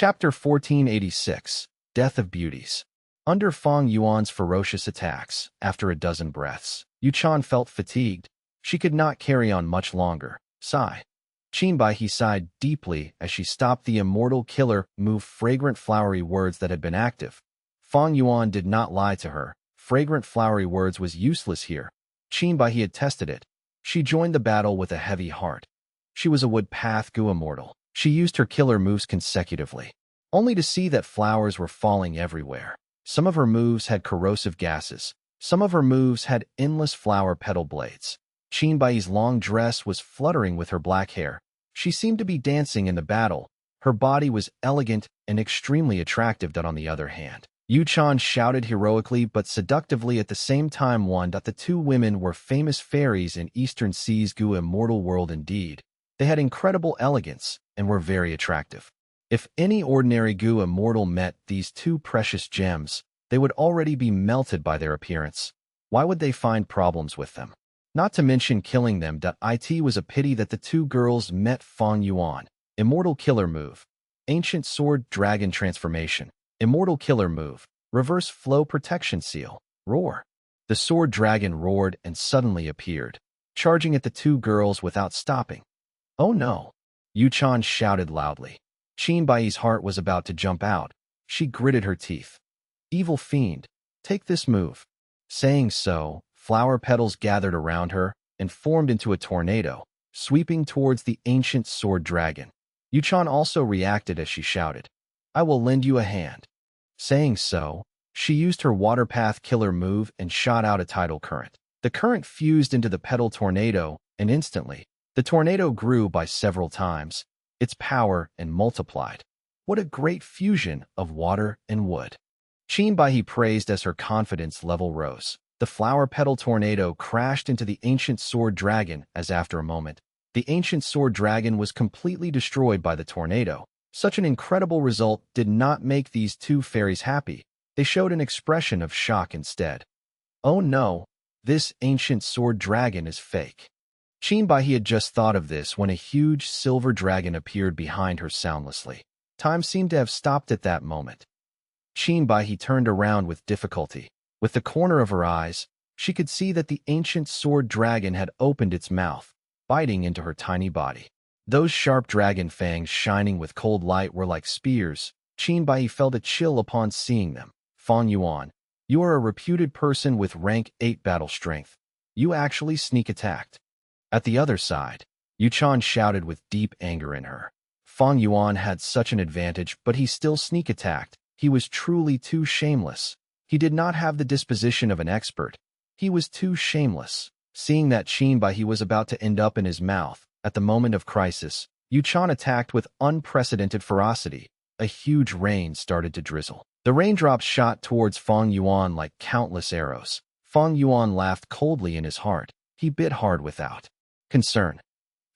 Chapter 1486, Death of Beauties. Under Fang Yuan's ferocious attacks, after a dozen breaths, Yuchan felt fatigued. She could not carry on much longer. Sigh. Qinbai sighed deeply as she stopped the immortal killer move fragrant flowery words that had been active. Fang Yuan did not lie to her. Fragrant flowery words was useless here. Qinbai had tested it. She joined the battle with a heavy heart. She was a wood path gu immortal. She used her killer moves consecutively, only to see that flowers were falling everywhere. Some of her moves had corrosive gases. Some of her moves had endless flower petal blades. Qinbai's long dress was fluttering with her black hair. She seemed to be dancing in the battle. Her body was elegant and extremely attractive. On the other hand, Yuchan shouted heroically but seductively at the same time. The two women were famous fairies in Eastern Sea's gu immortal world indeed. They had incredible elegance and were very attractive. If any ordinary gu immortal met these two precious gems, they would already be melted by their appearance. Why would they find problems with them? Not to mention killing them. It was a pity that the two girls met Fang Yuan. Immortal killer move. Ancient sword dragon transformation. Immortal killer move. Reverse flow protection seal. Roar. The sword dragon roared and suddenly appeared, charging at the two girls without stopping. Oh no! Yuchan shouted loudly. Qinbai's heart was about to jump out. She gritted her teeth. Evil fiend, take this move. Saying so, flower petals gathered around her and formed into a tornado, sweeping towards the ancient sword dragon. Yuchan also reacted as she shouted, I will lend you a hand. Saying so, she used her water path killer move and shot out a tidal current. The current fused into the petal tornado, and instantly, the tornado grew by several times its power and multiplied. What a great fusion of water and wood. Qinbai praised as her confidence level rose. The flower petal tornado crashed into the ancient sword dragon as after a moment, the ancient sword dragon was completely destroyed by the tornado. Such an incredible result did not make these two fairies happy. They showed an expression of shock instead. Oh no, this ancient sword dragon is fake. Qinbai had just thought of this when a huge silver dragon appeared behind her soundlessly. Time seemed to have stopped at that moment. Qinbai turned around with difficulty. With the corner of her eyes, she could see that the ancient sword dragon had opened its mouth, biting into her tiny body. Those sharp dragon fangs shining with cold light were like spears. Qinbai felt a chill upon seeing them. Fang Yuan, you are a reputed person with rank 8 battle strength. You actually sneak attacked. At the other side, Yuchan shouted with deep anger in her. Fang Yuan had such an advantage, but he still sneak attacked. He was truly too shameless. He did not have the disposition of an expert. He was too shameless. Seeing that Qinbai was about to end up in his mouth, at the moment of crisis, Yuchan attacked with unprecedented ferocity. A huge rain started to drizzle. The raindrops shot towards Fang Yuan like countless arrows. Fang Yuan laughed coldly in his heart. He bit hard without concern.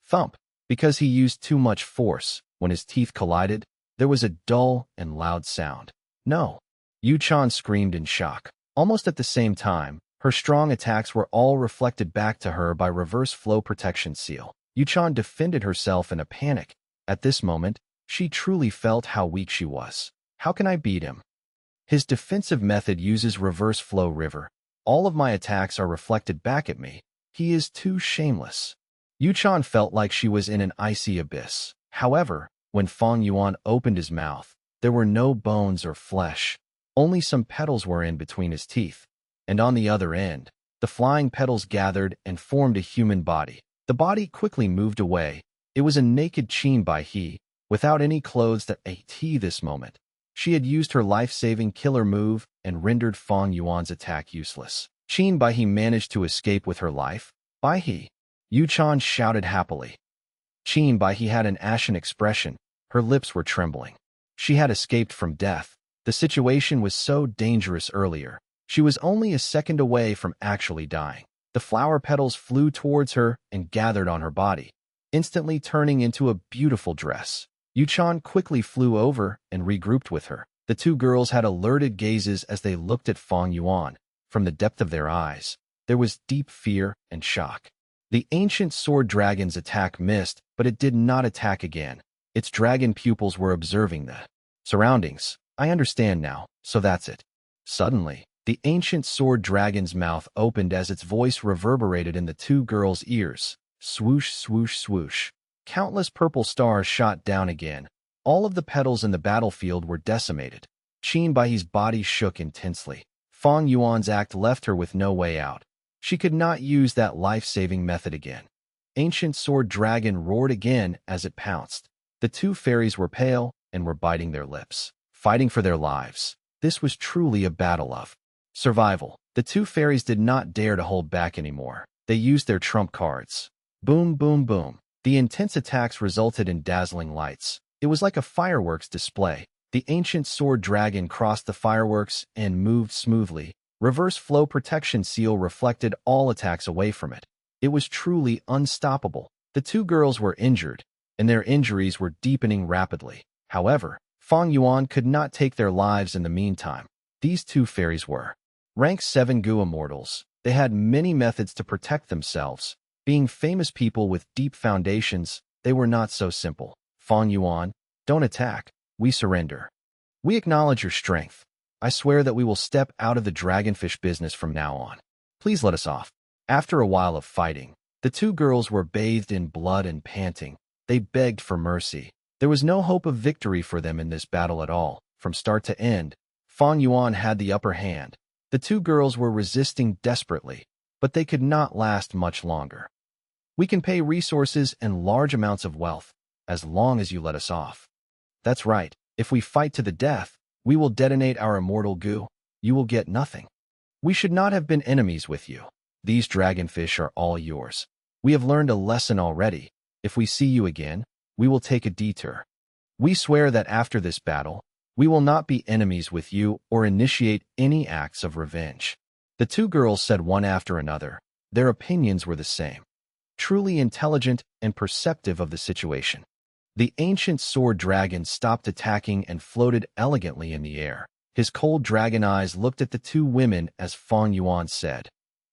Thump. Because he used too much force, when his teeth collided, there was a dull and loud sound. No. Yuchan screamed in shock. Almost at the same time, her strong attacks were all reflected back to her by reverse flow protection seal. Yuchan defended herself in a panic. At this moment, she truly felt how weak she was. How can I beat him? His defensive method uses reverse flow river. All of my attacks are reflected back at me. He is too shameless. Yuchan felt like she was in an icy abyss. However, when Fang Yuan opened his mouth, there were no bones or flesh. Only some petals were in between his teeth. And on the other end, the flying petals gathered and formed a human body. The body quickly moved away. It was a naked Qinbai, without any clothes this moment. She had used her life-saving killer move and rendered Fang Yuan's attack useless. Qinbai managed to escape with her life. Yuchan shouted happily. Qinbai had an ashen expression. Her lips were trembling. She had escaped from death. The situation was so dangerous earlier. She was only a second away from actually dying. The flower petals flew towards her and gathered on her body, instantly turning into a beautiful dress. Yuchan quickly flew over and regrouped with her. The two girls had alerted gazes as they looked at Fang Yuan. From the depth of their eyes, there was deep fear and shock. The ancient sword dragon's attack missed, but it did not attack again. Its dragon pupils were observing the Surroundings. I understand now, so that's it. Suddenly, the ancient sword dragon's mouth opened as its voice reverberated in the two girls' ears. Swoosh, swoosh, swoosh. Countless purple stars shot down again. All of the petals in the battlefield were decimated. Qin Bai's body shook intensely. Fang Yuan's act left her with no way out. She could not use that life-saving method again. Ancient sword dragon roared again as it pounced. The two fairies were pale and were biting their lips, fighting for their lives. This was truly a battle of survival. The two fairies did not dare to hold back anymore. They used their trump cards. Boom, boom, boom. The intense attacks resulted in dazzling lights. It was like a fireworks display. The ancient sword dragon crossed the fireworks and moved smoothly. Reverse flow protection seal reflected all attacks away from it. It was truly unstoppable. The two girls were injured, and their injuries were deepening rapidly. However, Fang Yuan could not take their lives in the meantime. These two fairies were rank 7 Gu immortals. They had many methods to protect themselves. Being famous people with deep foundations, they were not so simple. Fang Yuan, don't attack. We surrender. We acknowledge your strength. I swear that we will step out of the dragonfish business from now on. Please let us off. After a while of fighting, the two girls were bathed in blood and panting. They begged for mercy. There was no hope of victory for them in this battle at all. From start to end, Fang Yuan had the upper hand. The two girls were resisting desperately, but they could not last much longer. We can pay resources and large amounts of wealth, as long as you let us off. That's right. If we fight to the death, we will detonate our immortal goo. You will get nothing. We should not have been enemies with you. These dragonfish are all yours. We have learned a lesson already. If we see you again, we will take a detour. We swear that after this battle, we will not be enemies with you or initiate any acts of revenge. The two girls said one after another. Their opinions were the same. Truly intelligent and perceptive of the situation. The ancient sword dragon stopped attacking and floated elegantly in the air. His cold dragon eyes looked at the two women as Fang Yuan said,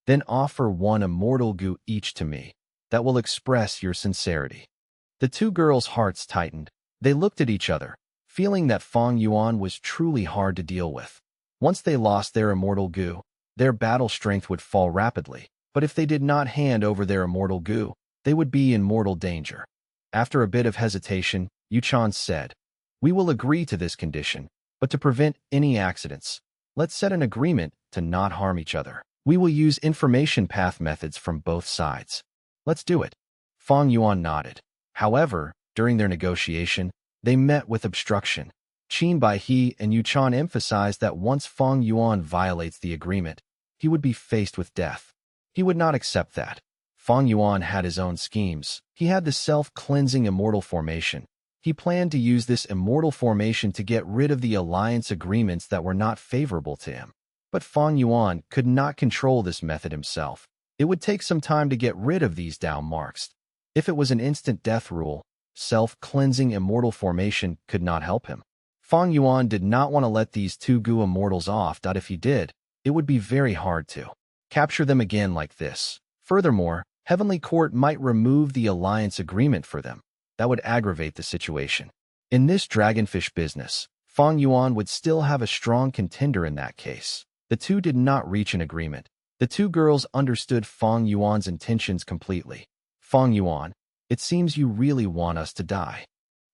"Then offer one immortal goo each to me. That will express your sincerity." The two girls' hearts tightened. They looked at each other, feeling that Fang Yuan was truly hard to deal with. Once they lost their immortal goo, their battle strength would fall rapidly. But if they did not hand over their immortal goo, they would be in mortal danger. After a bit of hesitation, Yuchan said, "We will agree to this condition, but to prevent any accidents, let's set an agreement to not harm each other. We will use information path methods from both sides. Let's do it." Fang Yuan nodded. However, during their negotiation, they met with obstruction. Qin Bai and Yuchan emphasized that once Fang Yuan violates the agreement, he would be faced with death. He would not accept that. Fang Yuan had his own schemes. He had the self-cleansing immortal formation. He planned to use this immortal formation to get rid of the alliance agreements that were not favorable to him. But Fang Yuan could not control this method himself. It would take some time to get rid of these Dao marks. If it was an instant death rule, self-cleansing immortal formation could not help him. Fang Yuan did not want to let these two Gu immortals off. If he did, it would be very hard to capture them again like this. Furthermore, Heavenly Court might remove the alliance agreement for them. That would aggravate the situation. In this dragonfish business, Fang Yuan would still have a strong contender in that case. The two did not reach an agreement. The two girls understood Fang Yuan's intentions completely. Fang Yuan, it seems you really want us to die.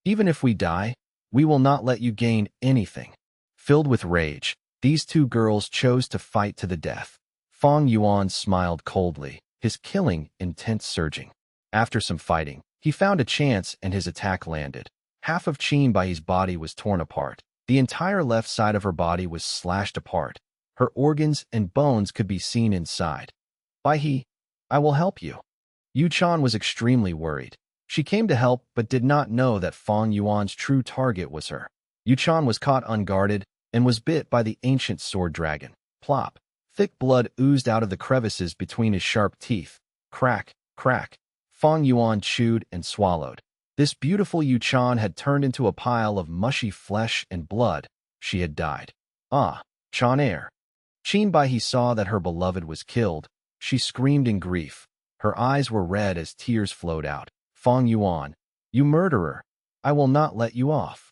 Even if we die, we will not let you gain anything. Filled with rage, these two girls chose to fight to the death. Fang Yuan smiled coldly, his killing intent surging. After some fighting, he found a chance and his attack landed. Half of Qin Bai's body was torn apart. The entire left side of her body was slashed apart. Her organs and bones could be seen inside. Bai, I will help you. Yuchan was extremely worried. She came to help but did not know that Fang Yuan's true target was her. Yuchan was caught unguarded and was bit by the ancient sword dragon. Plop. Thick blood oozed out of the crevices between his sharp teeth. Crack, crack. Fang Yuan chewed and swallowed. This beautiful Yuchan had turned into a pile of mushy flesh and blood. She had died. Ah, Chan Air. Qin Bai saw that her beloved was killed. She screamed in grief. Her eyes were red as tears flowed out. Fang Yuan, you murderer! I will not let you off.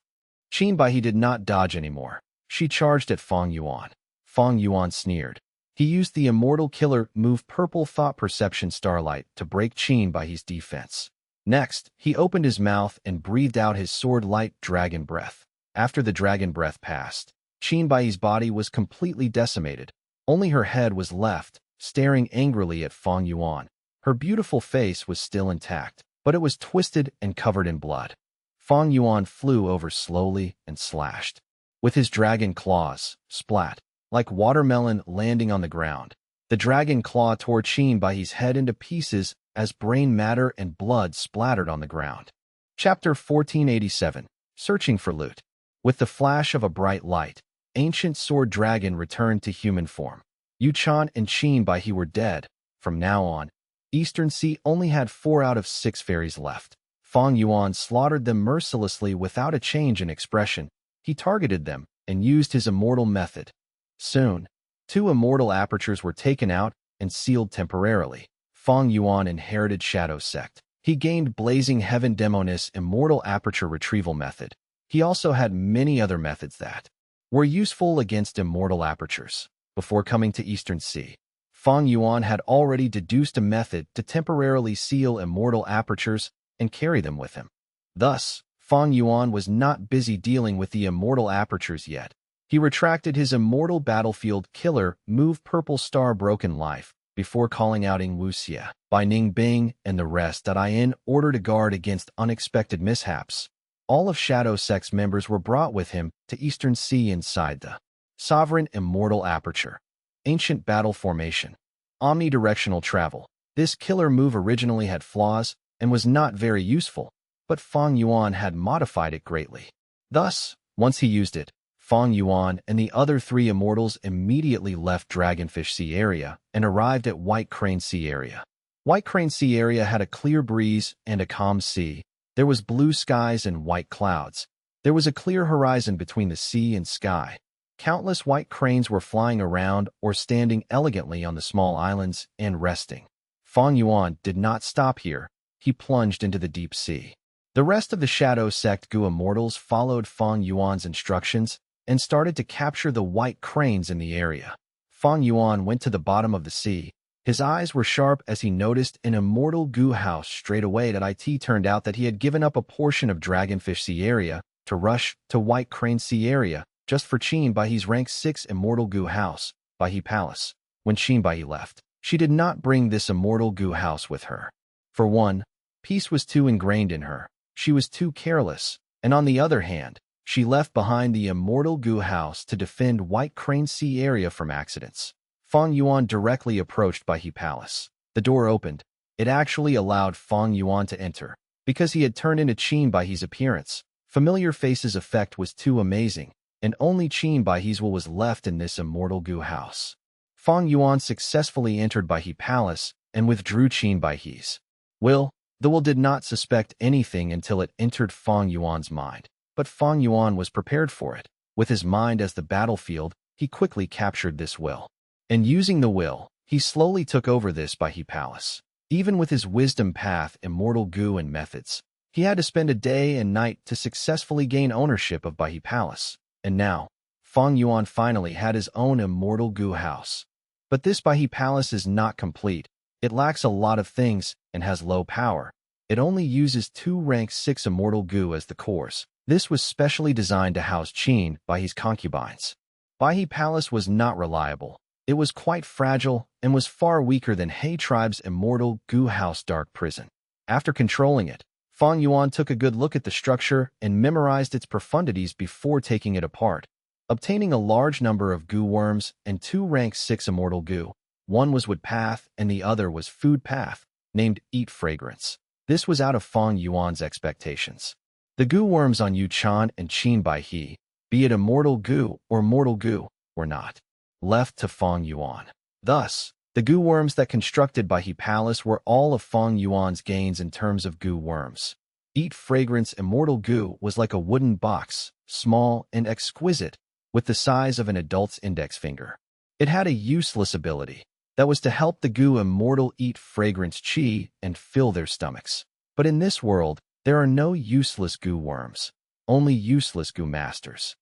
Qin Baihe did not dodge anymore. She charged at Fang Yuan. Fang Yuan sneered. He used the immortal killer move Purple Thought Perception Starlight to break Qin Baihe's defense. Next, he opened his mouth and breathed out his sword-light dragon breath. After the dragon breath passed, Qin Baihe's body was completely decimated. Only her head was left, staring angrily at Fang Yuan. Her beautiful face was still intact, but it was twisted and covered in blood. Fang Yuan flew over slowly and slashed. With his dragon claws, splat, like watermelon landing on the ground. The dragon claw tore Qin Baihe's head into pieces as brain matter and blood splattered on the ground. Chapter 1487. Searching for Loot. With the flash of a bright light, ancient sword dragon returned to human form. Yu Chan and Qin Baihe were dead. From now on, Eastern Sea only had 4 out of 6 fairies left. Fang Yuan slaughtered them mercilessly without a change in expression. He targeted them and used his immortal method. Soon, 2 immortal apertures were taken out and sealed temporarily. Fang Yuan inherited Shadow Sect. He gained Blazing Heaven Demonis immortal aperture retrieval method. He also had many other methods that were useful against immortal apertures. Before coming to Eastern Sea, Fang Yuan had already deduced a method to temporarily seal immortal apertures and carry them with him. Thus, Fang Yuan was not busy dealing with the immortal apertures yet. He retracted his immortal battlefield killer move Purple Star Broken Life before calling out Ing Wuxia, Bai Ning Bing, and the rest in order to guard against unexpected mishaps. All of Shadow Sect's members were brought with him to Eastern Sea inside the Sovereign Immortal Aperture. Ancient Battle Formation. Omnidirectional Travel. This killer move originally had flaws and was not very useful, but Fang Yuan had modified it greatly. Thus, once he used it, Fang Yuan and the other 3 immortals immediately left Dragonfish Sea area and arrived at White Crane Sea area. White Crane Sea area had a clear breeze and a calm sea. There was blue skies and white clouds. There was a clear horizon between the sea and sky. Countless white cranes were flying around or standing elegantly on the small islands and resting. Fang Yuan did not stop here. He plunged into the deep sea. The rest of the Shadow Sect Gu immortals followed Fang Yuan's instructions and started to capture the white cranes in the area. Fang Yuan went to the bottom of the sea. His eyes were sharp as he noticed an immortal Gu house straight away. It turned out that he had given up a portion of Dragonfish Sea area to rush to White Crane Sea area just for Qin Baihe's rank 6 immortal Gu house, Baihe Palace. When Qin Baihe left, she did not bring this immortal Gu house with her. For one, peace was too ingrained in her. She was too careless, and on the other hand, she left behind the immortal Gu house to defend White Crane Sea area from accidents. Fang Yuan directly approached Baihe Palace. The door opened. It actually allowed Fang Yuan to enter, because he had turned into Qin Baihe's appearance. Familiar Faces effect was too amazing, and only Qin Baihe's will was left in this immortal Gu house. Fang Yuan successfully entered Baihe Palace and withdrew Qin Baihe's will. The will did not suspect anything until it entered Fang Yuan's mind. But Fang Yuan was prepared for it. With his mind as the battlefield, he quickly captured this will. And using the will, he slowly took over this Baihe Palace. Even with his wisdom path, immortal Gu and methods, he had to spend a day and night to successfully gain ownership of Baihe Palace. And now, Fang Yuan finally had his own immortal Gu house. But this Baihe Palace is not complete. It lacks a lot of things and has low power. It only uses 2 rank 6 immortal Gu as the cores. This was specially designed to house Qin Baihe's concubines. Baihe Palace was not reliable. It was quite fragile and was far weaker than He Tribe's immortal Gu House Dark Prison. After controlling it, Fang Yuan took a good look at the structure and memorized its profundities before taking it apart. Obtaining a large number of Gu worms and 2 rank 6 immortal Gu. One was Wood Path and the other was Food Path, named Eat Fragrance. This was out of Fang Yuan's expectations. The Gu worms on Yu Chan and Qin Baihe, be it immortal Gu or mortal Gu, were not left to Fang Yuan. Thus, the Gu worms that constructed Baihe Palace were all of Fang Yuan's gains in terms of Gu worms. Eat Fragrance immortal Gu was like a wooden box, small and exquisite, with the size of an adult's index finger. It had a useless ability that was to help the Gu immortal eat fragrance chi and fill their stomachs. But in this world, there are no useless Gu worms. only useless goo masters.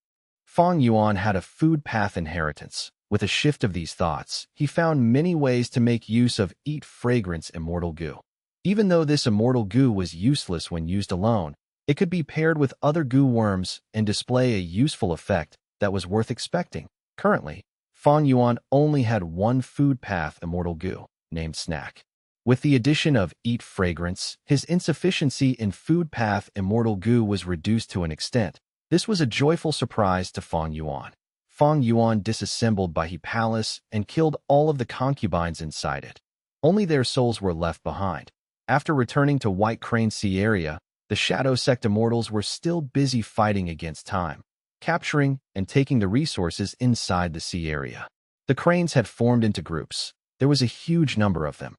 Fang Yuan had a food path inheritance. With a shift of these thoughts, he found many ways to make use of eat fragrance immortal goo. Even though this immortal goo was useless when used alone, it could be paired with other goo worms and display a useful effect that was worth expecting. Currently, Fang Yuan only had one food path immortal goo, named Snack. With the addition of eat fragrance, his insufficiency in food path immortal goo was reduced to an extent. This was a joyful surprise to Fang Yuan. Fang Yuan disassembled Baihe Palace and killed all of the concubines inside it. Only their souls were left behind. After returning to White Crane Sea area, the Shadow Sect immortals were still busy fighting against time, capturing and taking the resources inside the sea area. The cranes had formed into groups. There was a huge number of them.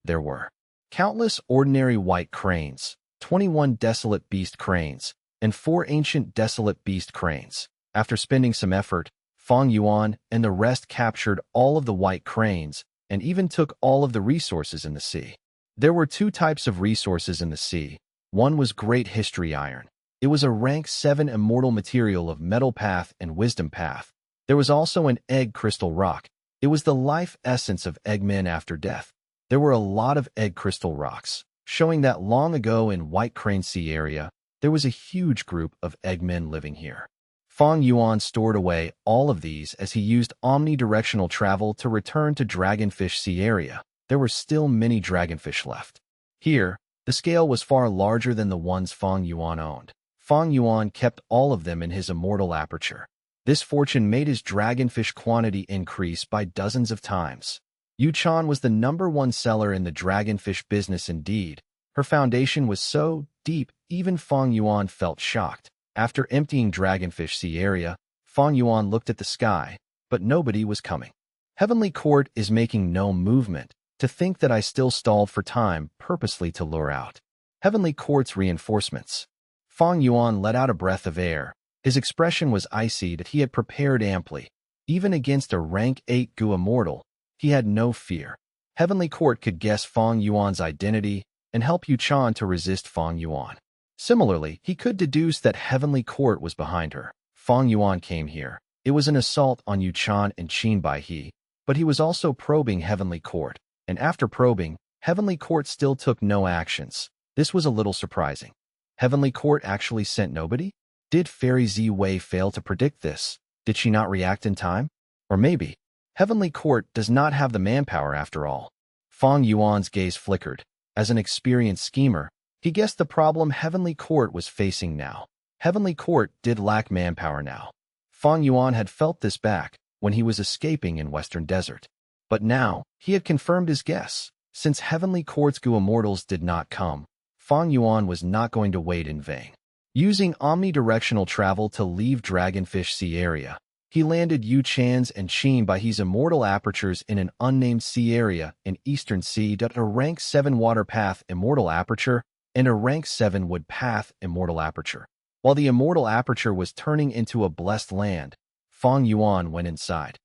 There were countless ordinary white cranes, 21 desolate beast cranes, and 4 ancient desolate beast cranes. After spending some effort, Fang Yuan and the rest captured all of the white cranes and even took all of the resources in the sea. There were 2 types of resources in the sea. One was Great History Iron. It was a rank 7 immortal material of Metal Path and Wisdom Path. There was also an Egg Crystal Rock. It was the life essence of Eggmen after death. There were a lot of Egg Crystal Rocks, showing that long ago in White Crane Sea area, there was a huge group of Eggmen living here. Fang Yuan stored away all of these as he used omnidirectional travel to return to Dragonfish Sea area. There were still many dragonfish left. Here, the scale was far larger than the ones Fang Yuan owned. Fang Yuan kept all of them in his immortal aperture. This fortune made his dragonfish quantity increase by dozens of times. Yu Chan was the #1 seller in the dragonfish business indeed. Her foundation was so deep, even Fang Yuan felt shocked. After emptying Dragonfish Sea area, Fang Yuan looked at the sky, but nobody was coming. Heavenly Court is making no movement. To think that I still stalled for time purposely to lure out Heavenly Court's reinforcements. Fang Yuan let out a breath of air. His expression was icy that he had prepared amply. Even against a rank 8 Gu immortal, he had no fear. Heavenly Court could guess Fang Yuan's identity and help Yu Chan to resist Fang Yuan. Similarly, he could deduce that Heavenly Court was behind her. Fang Yuan came here. It was an assault on Yu Chan and Qin Baihe, but he was also probing Heavenly Court. And after probing, Heavenly Court still took no actions. This was a little surprising. Heavenly Court actually sent nobody? Did Fairy Z Wei fail to predict this? Did she not react in time? Or maybe, Heavenly Court does not have the manpower after all. Fang Yuan's gaze flickered. As an experienced schemer, he guessed the problem Heavenly Court was facing now. Heavenly Court did lack manpower now. Fang Yuan had felt this back when he was escaping in Western Desert. But now, he had confirmed his guess. Since Heavenly Court's Gu Immortals did not come, Fang Yuan was not going to wait in vain. Using omnidirectional travel to leave Dragonfish Sea area, he landed Yu Chan's and Qin Baihe's immortal apertures in an unnamed sea area in Eastern Sea. A rank 7 water path immortal aperture and a rank 7 wood path immortal aperture. While the immortal aperture was turning into a blessed land, Fang Yuan went inside.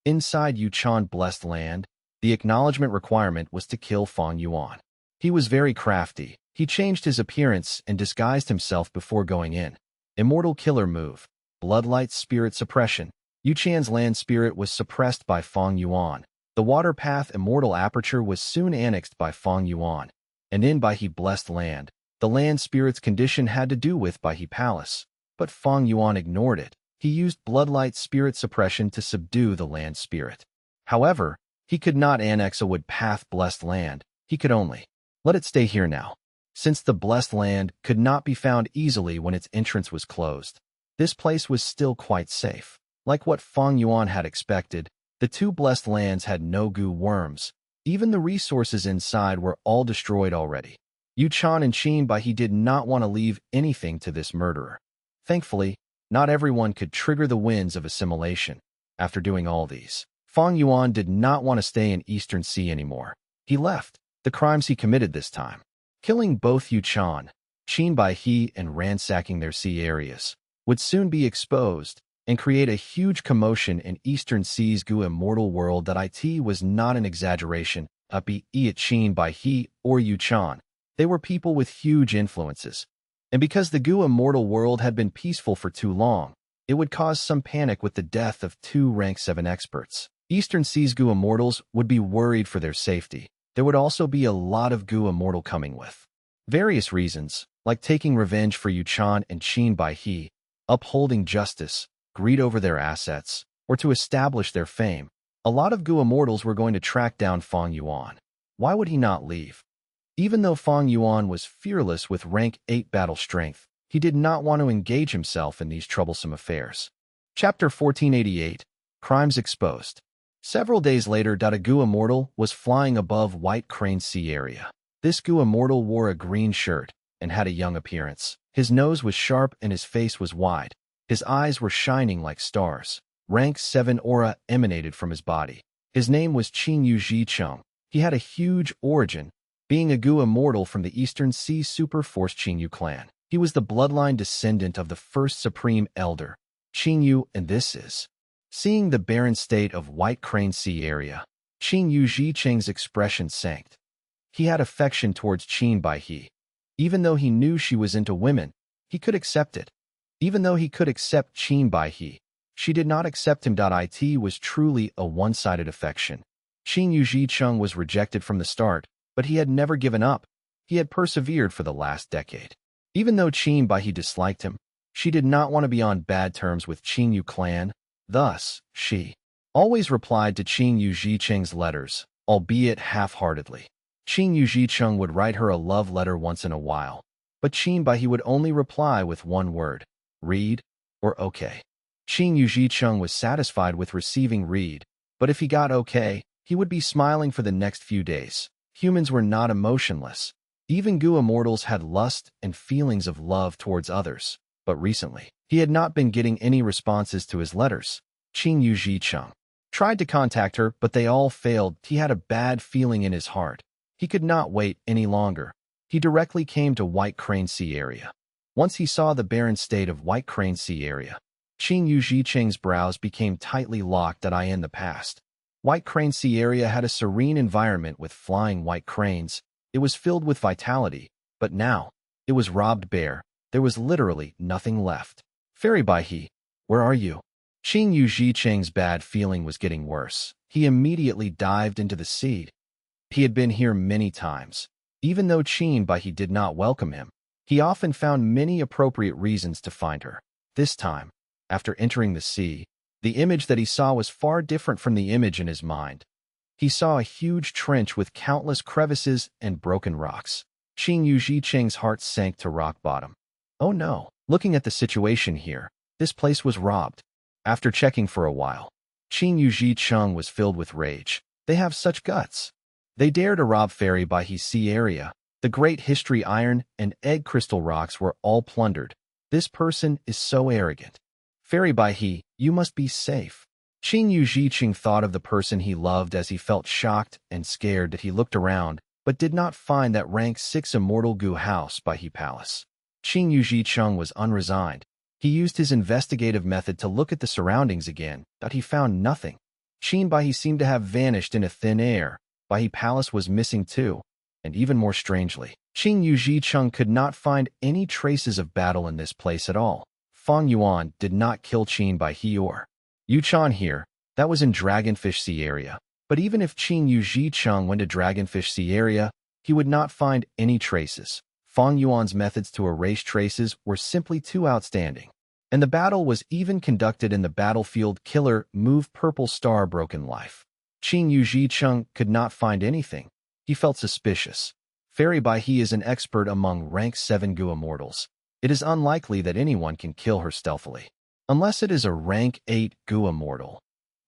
Inside Yu Chan blessed land, the acknowledgement requirement was to kill Fang Yuan. He was very crafty. He changed his appearance and disguised himself before going in. Immortal killer move. Bloodlight spirit suppression. Yu Chan's land spirit was suppressed by Fang Yuan. The water path immortal aperture was soon annexed by Fang Yuan. And in Baihe blessed land, the land spirit's condition had to do with Baihe Palace. But Fang Yuan ignored it. He used bloodlight spirit suppression to subdue the land spirit. However, he could not annex a wood path blessed land. He could only let it stay here now. Since the blessed land could not be found easily when its entrance was closed, this place was still quite safe. Like what Fang Yuan had expected, the 2 blessed lands had no goo worms. Even the resources inside were all destroyed already. Yu Chan and Qin Baihe did not want to leave anything to this murderer. Thankfully, not everyone could trigger the winds of assimilation. After doing all these, Fang Yuan did not want to stay in Eastern Sea anymore. He left. The crimes he committed this time, killing both Yu Chan, Qin Baihe and ransacking their sea areas, would soon be exposed and create a huge commotion in Eastern Sea's Gu immortal world. That it was not an exaggeration, be it Qin Baihe or Yu Chan. They were people with huge influences. And because the Gu immortal world had been peaceful for too long, it would cause some panic with the death of 2 rank 7 experts. Eastern Sea's Gu immortals would be worried for their safety. There would also be a lot of Gu immortal coming with various reasons, like taking revenge for Yuchan and Qin Bai He, upholding justice, greed over their assets, or to establish their fame. A lot of Gu immortals were going to track down Fang Yuan. Why would he not leave? Even though Fang Yuan was fearless with rank 8 battle strength, he did not want to engage himself in these troublesome affairs. Chapter 1488, Crimes Exposed. Several days later, a Gu immortal was flying above White Crane Sea area. This Gu immortal wore a green shirt and had a young appearance. His nose was sharp and his face was wide. His eyes were shining like stars. Rank 7 aura emanated from his body. His name was Qin Yu Zhicheng. He had a huge origin, being a Gu immortal from the Eastern Sea Super Force Qin Yu clan. He was the bloodline descendant of the first Supreme Elder, Qin Yu, and this is. Seeing the barren state of White Crane Sea area, Qin Yu Zhicheng's expression sank. He had affection towards Qin Bai He. Even though he knew she was into women, he could accept it. Even though he could accept Qin Bai He, she did not accept him. It was truly a one-sided affection. Qin Yu Zhicheng was rejected from the start, but he had never given up. He had persevered for the last decade. Even though Qin Bai He disliked him, she did not want to be on bad terms with Qin Yu clan. Thus, she always replied to Qin Yu Zhicheng's letters, albeit half-heartedly. Qin Yu Zhicheng would write her a love letter once in a while, but Qin Bai He would only reply with one word, read, or okay. Qin Yu Zhicheng was satisfied with receiving read, but if he got okay, he would be smiling for the next few days. Humans were not emotionless. Even Gu immortals had lust and feelings of love towards others, but recently, he had not been getting any responses to his letters. Qin Yu Zhicheng tried to contact her, but they all failed. He had a bad feeling in his heart. He could not wait any longer. He directly came to White Crane Sea area. Once he saw the barren state of White Crane Sea area, Qin Yu Zhicheng's brows became tightly locked. In the past, White Crane Sea area had a serene environment with flying white cranes. It was filled with vitality, but now, it was robbed bare. There was literally nothing left. Fairy Bai He, where are you? Qin Yu Zhicheng's bad feeling was getting worse. He immediately dived into the sea. He had been here many times. Even though Qin Bai He did not welcome him, he often found many appropriate reasons to find her. This time, after entering the sea, the image that he saw was far different from the image in his mind. He saw a huge trench with countless crevices and broken rocks. Qin Yu Zhicheng's heart sank to rock bottom. Oh no, looking at the situation here, this place was robbed. After checking for a while, Qin Yu Zhicheng was filled with rage. They have such guts. They dare to rob Fairy Bai He's sea area. The great history iron and egg crystal rocks were all plundered. This person is so arrogant. Fairy Bai He, you must be safe. Qin Yu Zhicheng thought of the person he loved as he felt shocked and scared that he looked around, but did not find that rank 6 immortal Gu house Bai He palace. Qin Yu Zhicheng was unresigned. He used his investigative method to look at the surroundings again, but he found nothing. Qin Bai He seemed to have vanished into thin air. Bai He palace was missing too, and even more strangely, Qin Yu Zhicheng could not find any traces of battle in this place at all. Fang Yuan did not kill Qin Bai He or Yuchan here. That was in Dragonfish Sea area. But even if Qin Yu Zhicheng went to Dragonfish Sea area, he would not find any traces. Fang Yuan's methods to erase traces were simply too outstanding. And the battle was even conducted in the battlefield. Killer move purple star broken life. Qin Yu Zhicheng could not find anything. He felt suspicious. Fairy Bai He is an expert among rank 7 Gu immortals. It is unlikely that anyone can kill her stealthily, unless it is a rank 8 Gu immortal.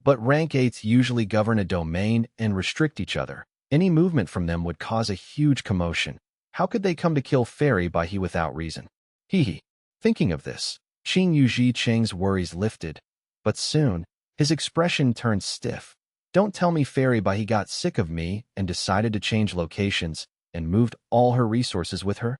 But rank 8s usually govern a domain and restrict each other. Any movement from them would cause a huge commotion. How could they come to kill Fairy Bai He without reason? Hee. Thinking of this, Qin Yu Zhicheng's worries lifted, but soon, his expression turned stiff. Don't tell me Fairy Bai He got sick of me and decided to change locations and moved all her resources with her?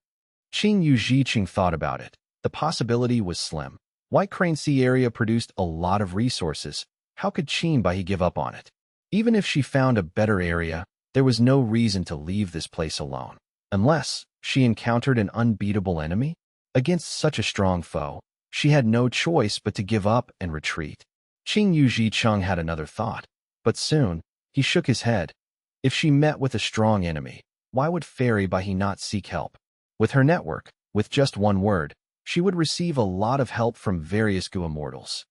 Qin Yu Zhicheng thought about it. The possibility was slim. White Crane Sea area produced a lot of resources. How could Qin Bai He give up on it? Even if she found a better area, there was no reason to leave this place alone. Unless she encountered an unbeatable enemy? Against such a strong foe, she had no choice but to give up and retreat. Qing Yuji Cheng had another thought, but soon, he shook his head. If she met with a strong enemy, why would Fairy Bai He not seek help? With her network, with just one word, she would receive a lot of help from various Gu immortals.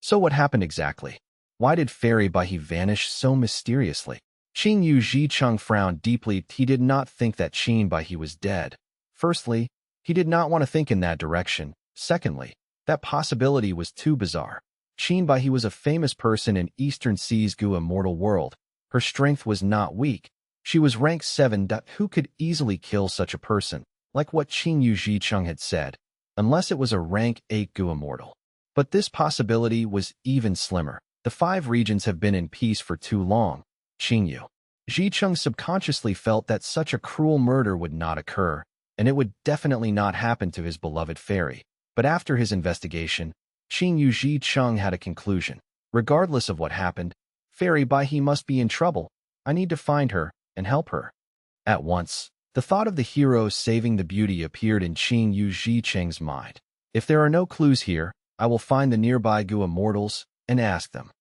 So what happened exactly? Why did Fairy Bai He vanish so mysteriously? Qing Yuji Cheng frowned deeply. He did not think that Qin Bai He was dead. Firstly, he did not want to think in that direction. Secondly, that possibility was too bizarre. Qin Bai He was a famous person in Eastern Sea's Gu immortal world. Her strength was not weak. She was rank 7. Who could easily kill such a person, like what Qing Yuji Cheng had said, unless it was a rank 8 Gu immortal. But this possibility was even slimmer. The 5 regions have been in peace for too long. Qing Yuji Cheng subconsciously felt that such a cruel murder would not occur, and it would definitely not happen to his beloved fairy. But after his investigation, Qing Yuji Cheng had a conclusion. Regardless of what happened, Fairy Bai He must be in trouble. I need to find her and help her. At once, the thought of the hero saving the beauty appeared in Qing Yuji Cheng's mind. If there are no clues here, I will find the nearby Gu immortals and ask them.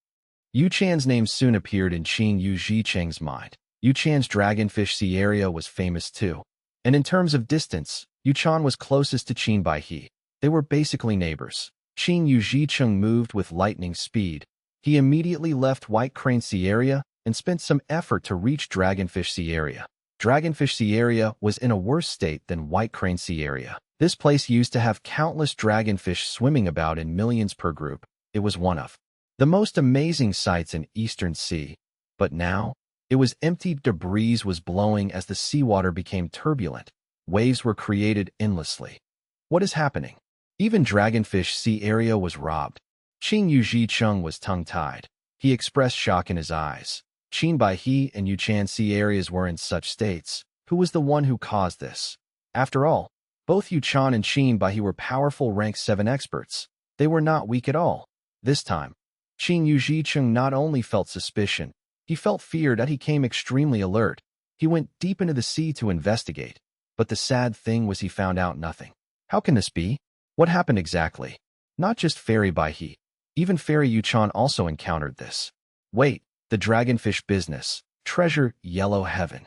Yu Chan's name soon appeared in Qing Yuji Cheng's mind. Yu Chan's Dragonfish Sea area was famous too. And in terms of distance, Yu Chan was closest to Qin Bai He. They were basically neighbors. Qing Yuji Cheng moved with lightning speed. He immediately left White Crane Sea area and spent some effort to reach Dragonfish Sea area. Dragonfish Sea area was in a worse state than White Crane Sea area. This place used to have countless dragonfish swimming about in millions per group. It was one of the most amazing sights in Eastern Sea. But now, it was empty. Debris was blowing as the seawater became turbulent. Waves were created endlessly. What is happening? Even Dragonfish Sea area was robbed. Qing Yuji Cheng was tongue-tied. He expressed shock in his eyes. Qin Bai He and Yu Chan Sea areas were in such states. Who was the one who caused this? After all, both Yu Chan and Qin Bai He were powerful rank 7 experts. They were not weak at all. This time, Qing Yuji Cheng not only felt suspicion, he felt fear. That he came extremely alert. He went deep into the sea to investigate. But the sad thing was he found out nothing. How can this be? What happened exactly? Not just Fairy Bai He. Even Fairy Yu Chan also encountered this. Wait, the dragonfish business. Treasure Yellow Heaven.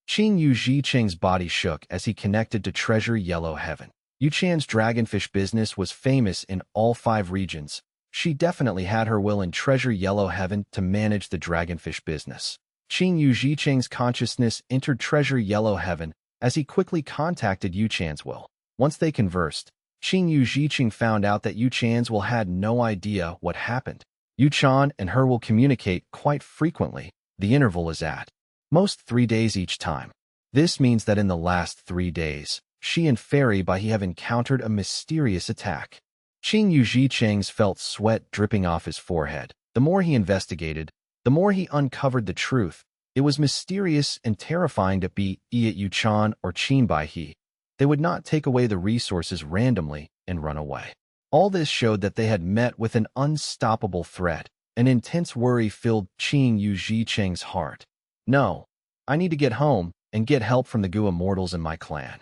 Qing Yuji Cheng's body shook as he connected to Treasure Yellow Heaven. Yu Chan's dragonfish business was famous in all 5 regions. She definitely had her will in Treasure Yellow Heaven to manage the dragonfish business. Qing Yuji Cheng's consciousness entered Treasure Yellow Heaven as he quickly contacted Yu Chan's will. Once they conversed, Qing Yuji Cheng found out that Yu Chan's will had no idea what happened. Yu Chan and her will communicate quite frequently. The interval is at most 3 days each time. This means that in the last 3 days, she and Fairy Bai He have encountered a mysterious attack. Qing Yuji Cheng's felt sweat dripping off his forehead. The more he investigated, the more he uncovered the truth. It was mysterious and terrifying to be it Yu Chan or Qin Bai He. They would not take away the resources randomly and run away. All this showed that they had met with an unstoppable threat. An intense worry filled Qing Yuji Cheng's heart. No, I need to get home and get help from the Gu immortals in my clan.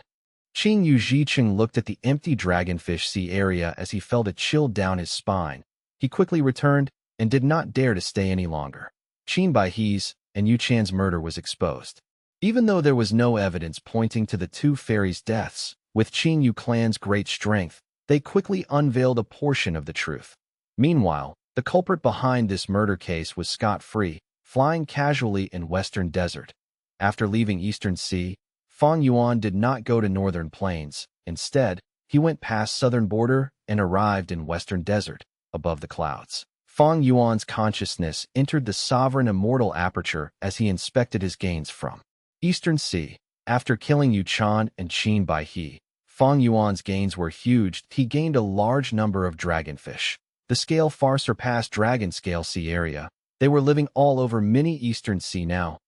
Qing Yuji Cheng looked at the empty Dragonfish Sea area as he felt a chill down his spine. He quickly returned and did not dare to stay any longer. Qin Bai He's and Yu Chan's murder was exposed. Even though there was no evidence pointing to the 2 fairies' deaths, with Qing Yu clan's great strength, they quickly unveiled a portion of the truth. Meanwhile, the culprit behind this murder case was scot-free, flying casually in Western Desert. After leaving Eastern Sea, Fang Yuan did not go to Northern Plains. Instead, he went past Southern border and arrived in Western Desert, above the clouds. Fang Yuan's consciousness entered the sovereign immortal aperture as he inspected his gains from Eastern Sea. After killing Yu Chan and Qin Bai He, Fang Yuan's gains were huge. He gained a large number of dragonfish. The scale far surpassed Dragon Scale Sea area. They were living all over mini Eastern Sea now.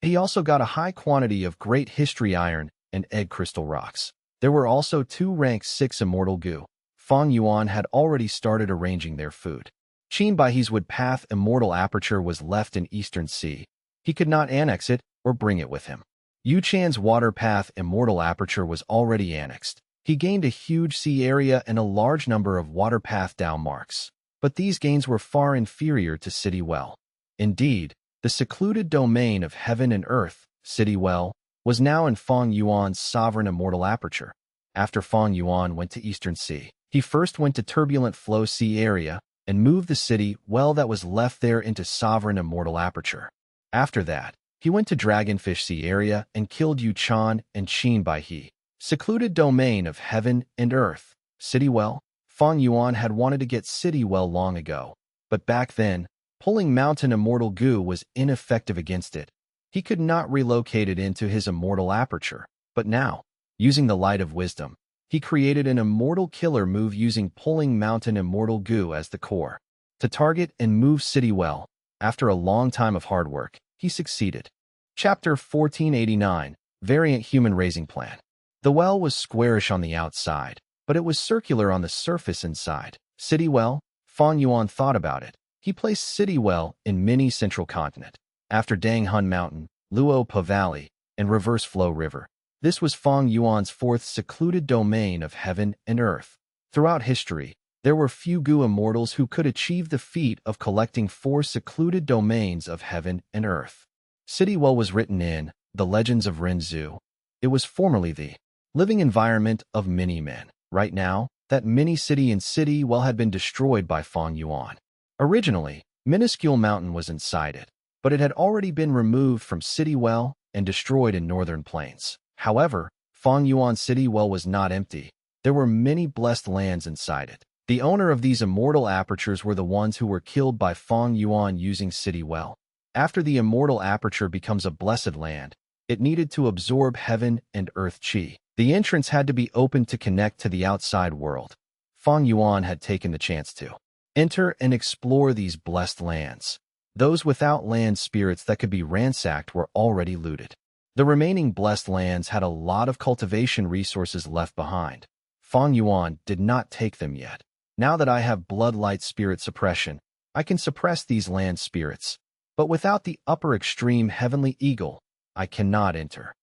He also got a high quantity of great history iron and egg crystal rocks. There were also 2 rank 6 immortal Gu. Fang Yuan had already started arranging their food. Qin Bai He's wood path immortal aperture was left in Eastern Sea. He could not annex it or bring it with him. Yu Chan's water path immortal aperture was already annexed. He gained a huge sea area and a large number of water path Dao marks, but these gains were far inferior to City Well. Indeed, the secluded domain of heaven and earth, City Well, was now in Fang Yuan's sovereign immortal aperture. After Fang Yuan went to Eastern Sea, he first went to turbulent flow sea area and moved the City Well that was left there into sovereign immortal aperture. After that, he went to Dragonfish Sea area and killed Yu Chan and Qin Bai He. Secluded domain of heaven and earth, City Well. Fang Yuan had wanted to get City Well long ago, but back then, pulling mountain immortal goo was ineffective against it. He could not relocate it into his immortal aperture, but now, using the light of wisdom, he created an immortal killer move using pulling mountain immortal goo as the core. To target and move City Well, after a long time of hard work, he succeeded. Chapter 1489, Variant Human Raising Plan. The well was squarish on the outside, but it was circular on the surface inside. City Well, Fang Yuan thought about it. He placed City Well in mini central continent. After Dang Hun Mountain, Luo Pa Valley, and Reverse Flow River. This was Fang Yuan's fourth secluded domain of heaven and earth. Throughout history, there were few Gu immortals who could achieve the feat of collecting 4 secluded domains of heaven and earth. City Well was written in The Legends of Ren Zhu. It was formerly the living environment of many men. Right now, that mini-city in City Well had been destroyed by Fang Yuan. Originally, minuscule mountain was inside it, but it had already been removed from City Well and destroyed in northern plains. However, Fang Yuan City Well was not empty. There were many blessed lands inside it. The owner of these immortal apertures were the ones who were killed by Fang Yuan using City Well. After the immortal aperture becomes a blessed land, it needed to absorb heaven and earth chi. The entrance had to be opened to connect to the outside world. Fang Yuan had taken the chance to enter and explore these blessed lands. Those without land spirits that could be ransacked were already looted. The remaining blessed lands had a lot of cultivation resources left behind. Fang Yuan did not take them yet. Now that I have bloodlight spirit suppression, I can suppress these land spirits. But without the upper extreme heavenly eagle, I cannot enter.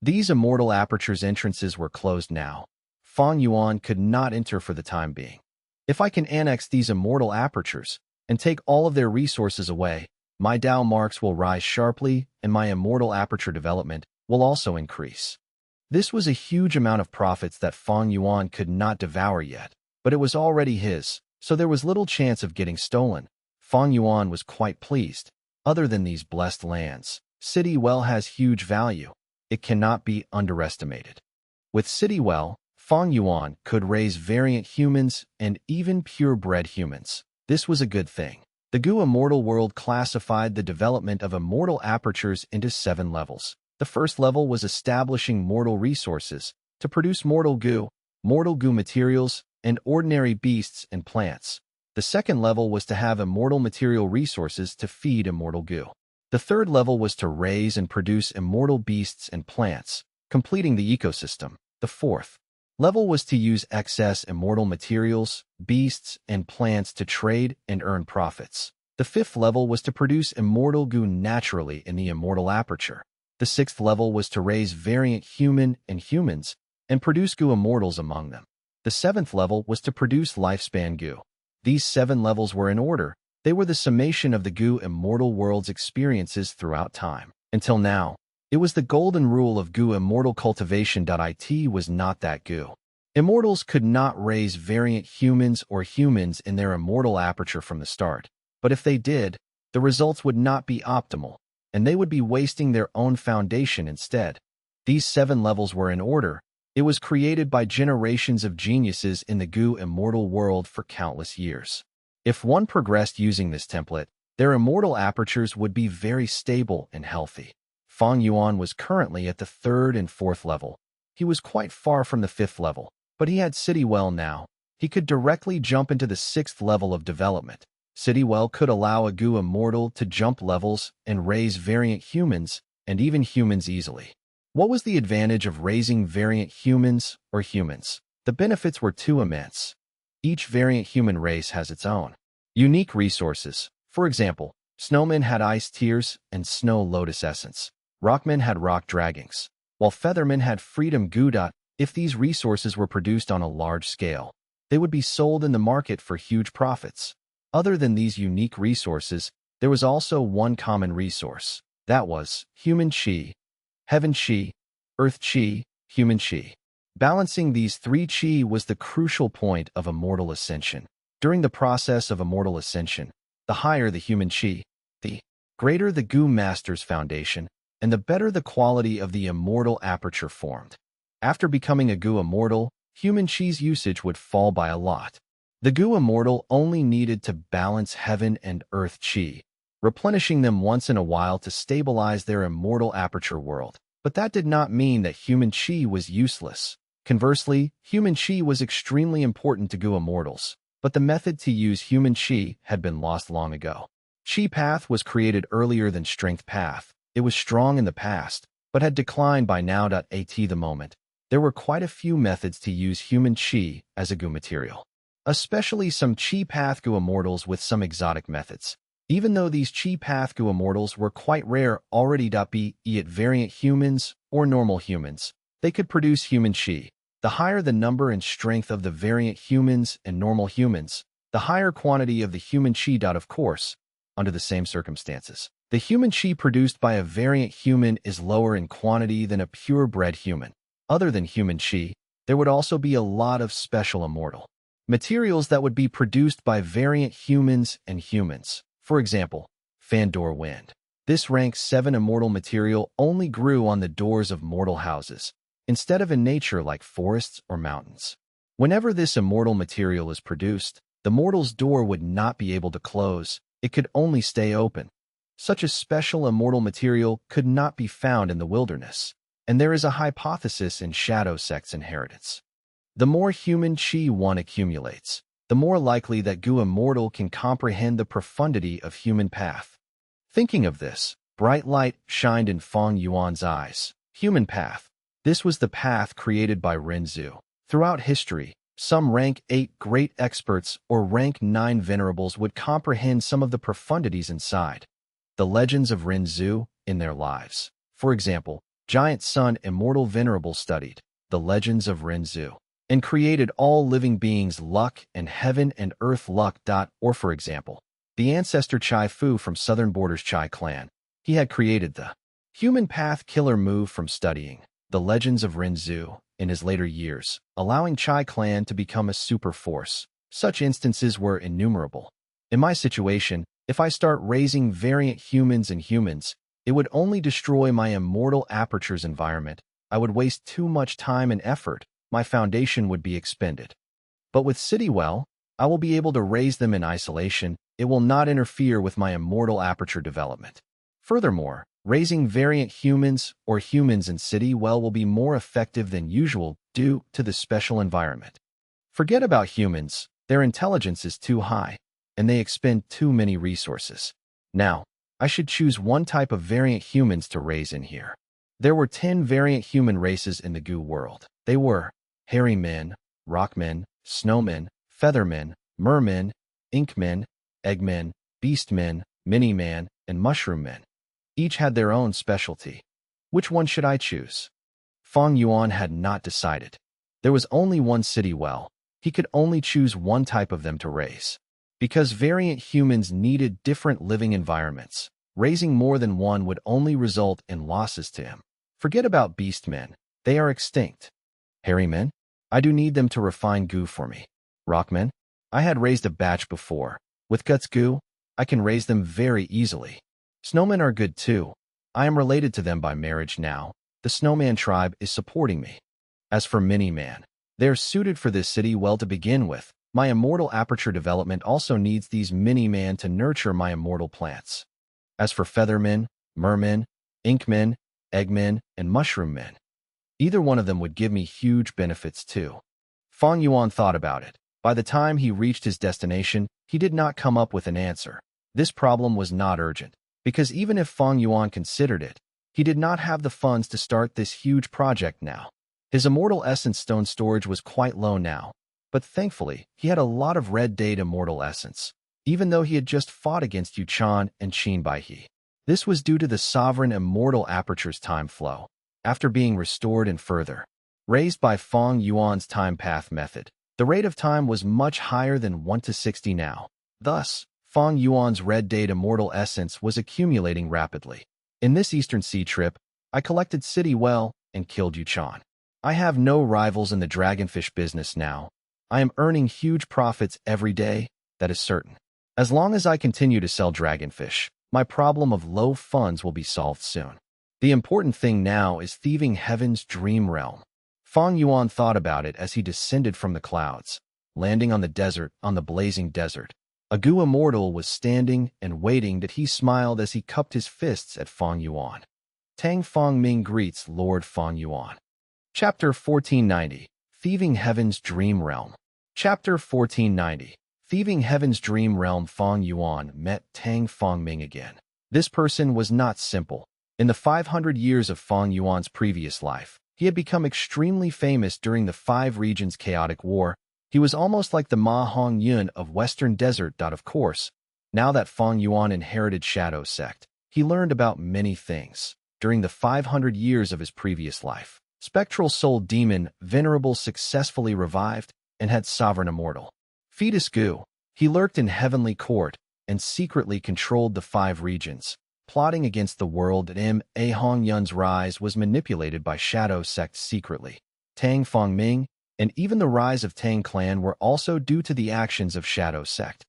These immortal apertures entrances were closed now. Fang Yuan could not enter for the time being. If I can annex these immortal apertures and take all of their resources away, my Dao marks will rise sharply and my immortal aperture development will also increase. This was a huge amount of profits that Fang Yuan could not devour yet, but it was already his, so there was little chance of getting stolen. Fang Yuan was quite pleased. Other than these blessed lands, City Well has huge value. It cannot be underestimated. With City Well, Fang Yuan could raise variant humans and even purebred humans. This was a good thing. The Gu Immortal world classified the development of immortal apertures into 7 levels. The first level was establishing mortal resources to produce mortal Gu materials, and ordinary beasts and plants. The second level was to have immortal material resources to feed immortal Gu. The third level was to raise and produce immortal beasts and plants, completing the ecosystem. The fourth level was to use excess immortal materials, beasts, and plants to trade and earn profits. The fifth level was to produce immortal Gu naturally in the immortal aperture. The sixth level was to raise variant human and humans and produce Gu immortals among them. The seventh level was to produce lifespan Gu. These 7 levels were in order. They were the summation of the Gu immortal world's experiences throughout time. Until now, it was the golden rule of Gu immortal cultivation.It was not that Gu. Immortals could not raise variant humans or humans in their immortal aperture from the start. But if they did, the results would not be optimal, and they would be wasting their own foundation instead. These 7 levels were in order. It was created by generations of geniuses in the Gu immortal world for countless years. If one progressed using this template, their immortal apertures would be very stable and healthy. Fang Yuan was currently at the 3rd and 4th level. He was quite far from the 5th level, but he had City Well now. He could directly jump into the 6th level of development. City Well could allow a Gu immortal to jump levels and raise variant humans and even humans easily. What was the advantage of raising variant humans or humans? The benefits were too immense. Each variant human race has its own unique resources. For example, snowmen had ice tears and snow lotus essence. Rockmen had rock dragons, while feathermen had freedom Gu. If these resources were produced on a large scale, they would be sold in the market for huge profits. Other than these unique resources, there was also one common resource. That was human qi, heaven qi, earth qi, human qi. Balancing these three qi was the crucial point of immortal ascension. During the process of immortal ascension, the higher the human qi, the greater the Gu Master's foundation, and the better the quality of the immortal aperture formed. After becoming a Gu immortal, human qi's usage would fall by a lot. The Gu immortal only needed to balance heaven and earth qi, replenishing them once in a while to stabilize their immortal aperture world. But that did not mean that human qi was useless. Conversely, human qi was extremely important to Gu immortals, but the method to use human qi had been lost long ago. Qi path was created earlier than strength path. It was strong in the past, but had declined by now. At the moment, there were quite a few methods to use human qi as a Gu material, especially some qi path Gu immortals with some exotic methods. Even though these qi path Gu immortals were quite rare already, be it variant humans or normal humans, they could produce human qi. The higher the number and strength of the variant humans and normal humans, the higher quantity of the human qi. Of course, under the same circumstances, the human qi produced by a variant human is lower in quantity than a purebred human. Other than human qi, there would also be a lot of special immortal materials that would be produced by variant humans and humans. For example, Fang Wind. This rank 7 immortal material only grew on the doors of mortal houses, instead of in nature like forests or mountains. Whenever this immortal material is produced, the mortal's door would not be able to close, it could only stay open. Such a special immortal material could not be found in the wilderness, and there is a hypothesis in shadow sects inheritance. The more human qi one accumulates, the more likely that Gu immortal can comprehend the profundity of human path. Thinking of this, bright light shined in Fang Yuan's eyes. Human path. This was the path created by Renzu. Throughout history, some rank 8 great experts or rank 9 venerables would comprehend some of the profundities inside the legends of Renzu in their lives. For example, Giant Sun Immortal Venerable studied the legends of Renzu and created all living beings luck and heaven and earth luck. Or for example, the ancestor Chai Fu from Southern Borders Chai clan. He had created the human path killer move from studying the legends of Renzu in his later years, allowing Chai clan to become a super force. Such instances were innumerable. In my situation, if I start raising variant humans and humans, it would only destroy my immortal aperture's environment. I would waste too much time and effort. My foundation would be expended. But with Citywell, I will be able to raise them in isolation. It will not interfere with my immortal aperture development. Furthermore, raising variant humans or humans in Citywell will be more effective than usual due to the special environment. Forget about humans, their intelligence is too high, and they expend too many resources. Now, I should choose one type of variant humans to raise in here. There were 10 variant human races in the Gu world. They were hairy men, rockmen, snowmen, feathermen, mermen, inkmen, eggmen, beastmen, mini-man, and mushroom men. Each had their own specialty. Which one should I choose? Fang Yuan had not decided. There was only one Citywell. He could only choose one type of them to raise. Because variant humans needed different living environments, raising more than one would only result in losses to him. Forget about beastmen. They are extinct. Hairy men? I do need them to refine Gu for me. Rockmen? I had raised a batch before. With Guts Gu, I can raise them very easily. Snowmen are good too. I am related to them by marriage now. The Snowman tribe is supporting me. As for Mini-Man, they are suited for this city well to begin with. My immortal aperture development also needs these Mini-Man to nurture my immortal plants. As for Feathermen, Mermen, Inkmen, Eggmen, and Mushroom Men, either one of them would give me huge benefits too. Fang Yuan thought about it. By the time he reached his destination, he did not come up with an answer. This problem was not urgent, because even if Fang Yuan considered it, he did not have the funds to start this huge project now. His immortal essence stone storage was quite low now, but thankfully, he had a lot of red date immortal essence, even though he had just fought against Yuchan and Qin Baihe. This was due to the sovereign immortal aperture's time flow. After being restored and further raised by Fang Yuan's time path method. The rate of time was much higher than 1 to 60 now. Thus, Fang Yuan's red date immortal essence was accumulating rapidly. In this Eastern Sea trip, I collected city well and killed Yuchan. I have no rivals in the dragonfish business now. I am earning huge profits every day, that is certain. As long as I continue to sell dragonfish, my problem of low funds will be solved soon. The important thing now is thieving heaven's dream realm. Fang Yuan thought about it as he descended from the clouds, landing on the blazing desert. A Gu immortal was standing and waiting that he smiled as he cupped his fists at Fang Yuan. Tang Fang Ming greets Lord Fang Yuan. Chapter 1490, Thieving Heaven's Dream Realm. Chapter 1490, Thieving Heaven's Dream Realm. Fang Yuan met Tang Fang Ming again. This person was not simple. In the 500 years of Fang Yuan's previous life, he had become extremely famous during the Five Regions chaotic war. He was almost like the Ma Hong Yun of Western Desert. Of course, now that Fang Yuan inherited Shadow Sect, he learned about many things. During the 500 years of his previous life, Spectral Soul Demon Venerable successfully revived and had Sovereign Immortal. Fetus Gu, he lurked in Heavenly Court and secretly controlled the Five Regions, plotting against the world. A Hong Yun's rise was manipulated by Shadow Sect secretly. Tang Fang Ming and even the rise of Tang Clan were also due to the actions of Shadow Sect.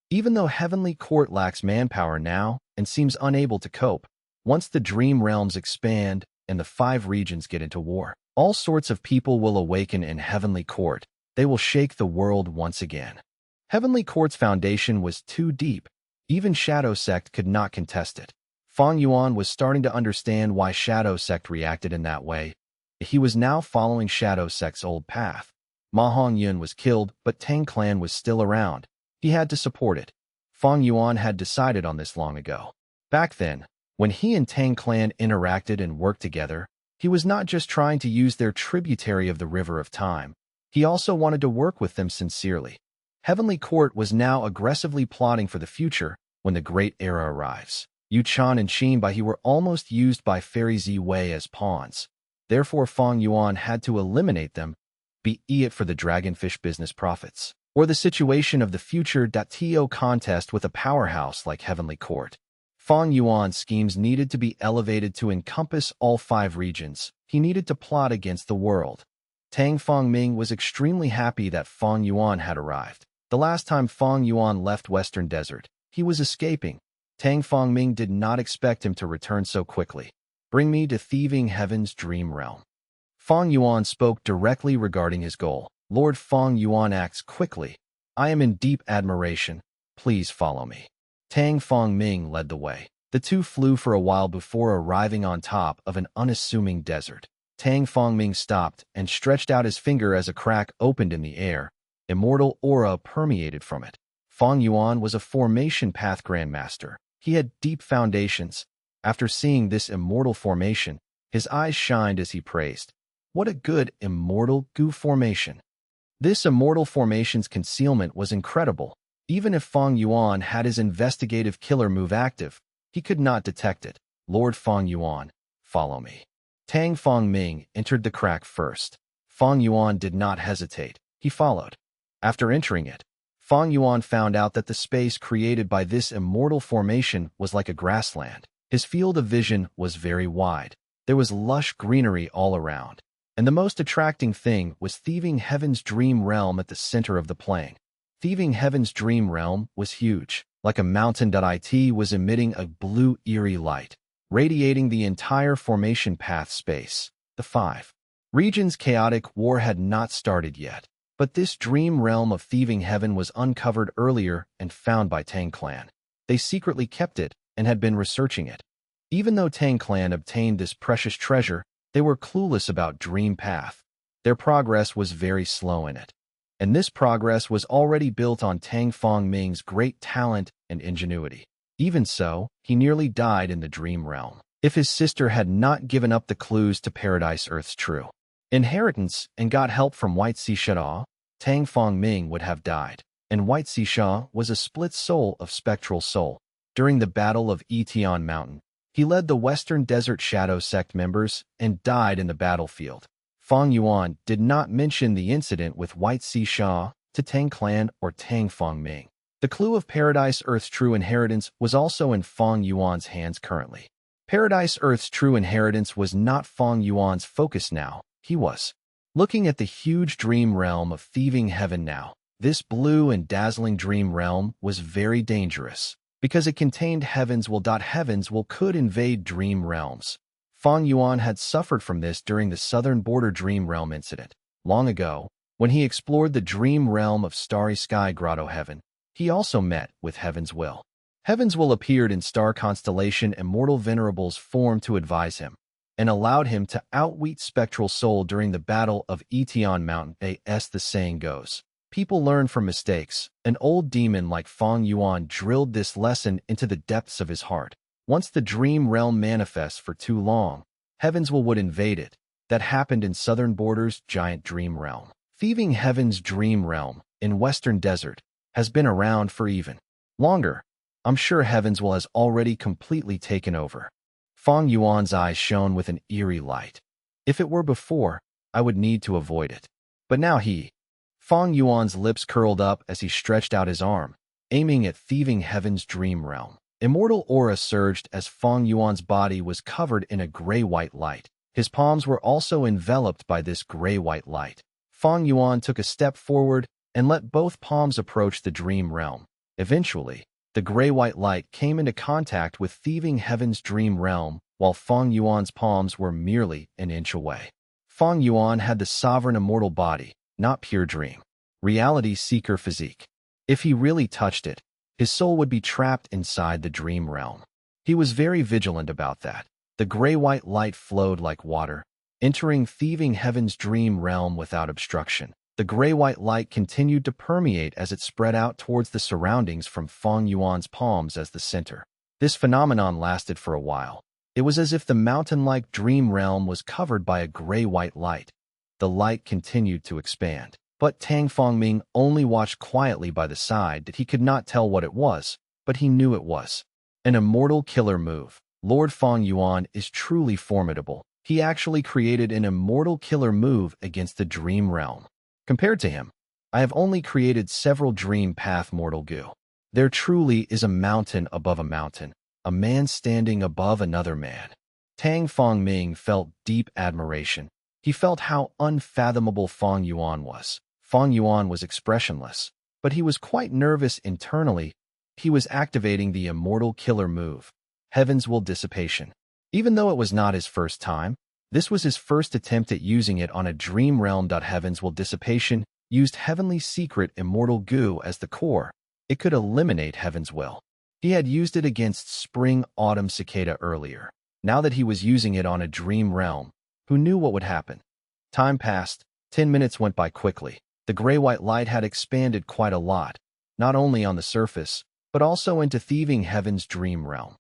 Even though Heavenly Court lacks manpower now and seems unable to cope, once the Dream Realms expand and the Five Regions get into war, all sorts of people will awaken in Heavenly Court. They will shake the world once again. Heavenly Court's foundation was too deep. Even Shadow Sect could not contest it. Fang Yuan was starting to understand why Shadow Sect reacted in that way. He was now following Shadow Sect's old path. Ma Hong Yun was killed, but Tang Clan was still around. He had to support it. Fang Yuan had decided on this long ago. Back then, when he and Tang Clan interacted and worked together, he was not just trying to use their tributary of the River of Time. He also wanted to work with them sincerely. Heavenly Court was now aggressively plotting for the future when the Great Era arrives. Yu Chan and Qin Bai were almost used by Fairy Zi Wei as pawns. Therefore, Fang Yuan had to eliminate them, be it for the dragonfish business profits, or the situation of the future.To contest with a powerhouse like Heavenly Court. Fang Yuan's schemes needed to be elevated to encompass all five regions. He needed to plot against the world. Tang Fang Ming was extremely happy that Fang Yuan had arrived. The last time Fang Yuan left Western Desert, he was escaping. Tang Fang Ming did not expect him to return so quickly. Bring me to thieving heaven's dream realm. Fang Yuan spoke directly regarding his goal. Lord Fang Yuan acts quickly. I am in deep admiration. Please follow me. Tang Fang Ming led the way. The two flew for a while before arriving on top of an unassuming desert. Tang Fang Ming stopped and stretched out his finger as a crack opened in the air. Immortal aura permeated from it. Fang Yuan was a formation path grandmaster. He had deep foundations. After seeing this immortal formation, his eyes shined as he praised. What a good immortal Gu formation. This immortal formation's concealment was incredible. Even if Fang Yuan had his investigative killer move active, he could not detect it. Lord Fang Yuan, follow me. Tang Fang Ming entered the crack first. Fang Yuan did not hesitate. He followed. After entering it, Fang Yuan found out that the space created by this immortal formation was like a grassland. His field of vision was very wide. There was lush greenery all around. And the most attracting thing was thieving heaven's dream realm at the center of the plain. Thieving heaven's dream realm was huge. Like a mountain. It was emitting a blue eerie light, radiating the entire formation path space. The Five Regions chaotic war had not started yet, but this dream realm of thieving heaven was uncovered earlier and found by Tang Clan. They secretly kept it and had been researching it. Even though Tang Clan obtained this precious treasure, they were clueless about Dream Path. Their progress was very slow in it. And this progress was already built on Tang Fang Ming's great talent and ingenuity. Even so, he nearly died in the dream realm. If his sister had not given up the clues to Paradise Earth's true inheritance and got help from White Xisha, Tang Fang Ming would have died. And White Xisha was a split soul of Spectral Soul. During the Battle of Etion Mountain, he led the Western Desert Shadow Sect members and died in the battlefield. Fang Yuan did not mention the incident with White Sea Sha, to Tang Clan, or Tang Fong Ming. The clue of Paradise Earth's true inheritance was also in Fang Yuan's hands currently. Paradise Earth's true inheritance was not Fang Yuan's focus now. He was looking at the huge dream realm of thieving heaven now. This blue and dazzling dream realm was very dangerous, because it contained heavens will could invade dream realms. Fang Yuan had suffered from this during the southern border dream realm incident. Long ago, when he explored the dream realm of Starry Sky Grotto Heaven, he also met with Heaven's Will. Heaven's Will appeared in star constellation Immortal Venerable's form to advise him, and allowed him to outwit Spectral Soul during the Battle of Etion Mountain. As the saying goes, people learn from mistakes. An old demon like Fang Yuan drilled this lesson into the depths of his heart. Once the dream realm manifests for too long, Heaven's Will would invade it. That happened in Southern Border's giant dream realm. Thieving Heaven's dream realm, in Western Desert, has been around for even longer. I'm sure Heaven's Will has already completely taken over. Fang Yuan's eyes shone with an eerie light. If it were before, I would need to avoid it. But now Fang Yuan's lips curled up as he stretched out his arm, aiming at Thieving Heaven's dream realm. Immortal aura surged as Fang Yuan's body was covered in a gray-white light. His palms were also enveloped by this gray-white light. Fang Yuan took a step forward and let both palms approach the dream realm. Eventually, the gray-white light came into contact with Thieving Heaven's dream realm, while Fang Yuan's palms were merely an inch away. Fang Yuan had the sovereign immortal body, not pure dream. Reality seeker physique. If he really touched it, his soul would be trapped inside the dream realm. He was very vigilant about that. The gray-white light flowed like water, entering Thieving Heaven's dream realm without obstruction. The gray-white light continued to permeate as it spread out towards the surroundings from Fang Yuan's palms as the center. This phenomenon lasted for a while. It was as if the mountain-like dream realm was covered by a gray-white light. The light continued to expand. But Tang Fongming only watched quietly by the side that he could not tell what it was, but he knew it was an immortal killer move. Lord Fang Yuan is truly formidable. He actually created an immortal killer move against the dream realm. Compared to him, I have only created several dream path mortal goo. There truly is a mountain above a mountain, a man standing above another man. Tang Fongming felt deep admiration. He felt how unfathomable Fang Yuan was. Fang Yuan was expressionless, but he was quite nervous internally. He was activating the immortal killer move, Heaven's Will Dissipation. Even though it was not his first time, this was his first attempt at using it on a dream realm. Heaven's Will Dissipation used Heavenly Secret Immortal Goo as the core. It could eliminate Heaven's Will. He had used it against Spring Autumn Cicada earlier. Now that he was using it on a dream realm, who knew what would happen? Time passed. 10 minutes went by quickly. The gray-white light had expanded quite a lot, not only on the surface, but also into Thieving Heaven's dream realm.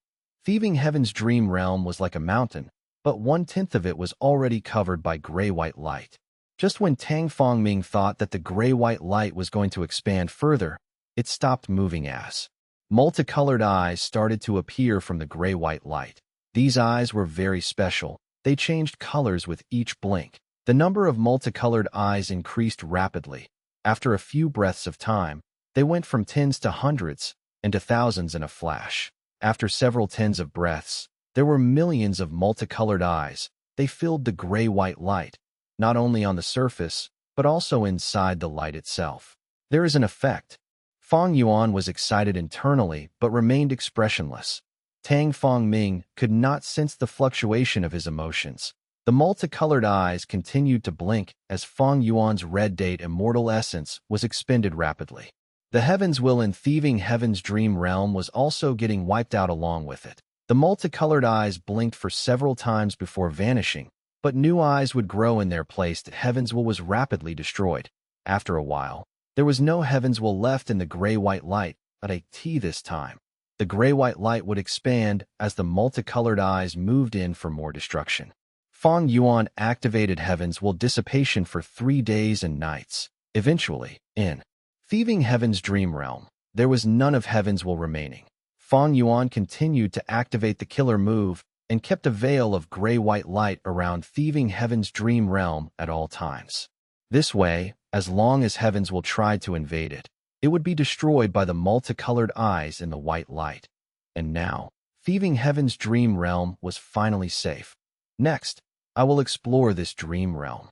Thieving Heaven's dream realm was like a mountain, but 1/10 of it was already covered by gray-white light. Just when Tang Fongming thought that the gray-white light was going to expand further, it stopped moving as multicolored eyes started to appear from the gray-white light. These eyes were very special. They changed colors with each blink. The number of multicolored eyes increased rapidly. After a few breaths of time, they went from tens to hundreds and to thousands in a flash. After several tens of breaths, there were millions of multicolored eyes. They filled the gray-white light, not only on the surface, but also inside the light itself. There is an effect. Fang Yuan was excited internally, but remained expressionless. Tang Fongming could not sense the fluctuation of his emotions. The multicolored eyes continued to blink as Fang Yuan's red date immortal essence was expended rapidly. The Heaven's Will in Thieving Heaven's dream realm was also getting wiped out along with it. The multicolored eyes blinked for several times before vanishing, but new eyes would grow in their place. That Heaven's Will was rapidly destroyed. After a while, there was no Heaven's Will left in the gray-white light, but a T this time. The gray-white light would expand as the multicolored eyes moved in for more destruction. Fang Yuan activated Heaven's Will Dissipation for 3 days and nights. Eventually, in Thieving Heaven's dream realm, there was none of Heaven's Will remaining. Fang Yuan continued to activate the killer move, and kept a veil of gray-white light around thieving Heaven's dream realm at all times. This way, as long as Heavens will try to invade it, it would be destroyed by the multicolored eyes in the white light. And now, thieving Heaven's dream realm was finally safe. Next, I will explore this dream realm.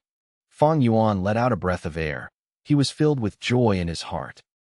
Fang Yuan let out a breath of air. He was filled with joy in his heart.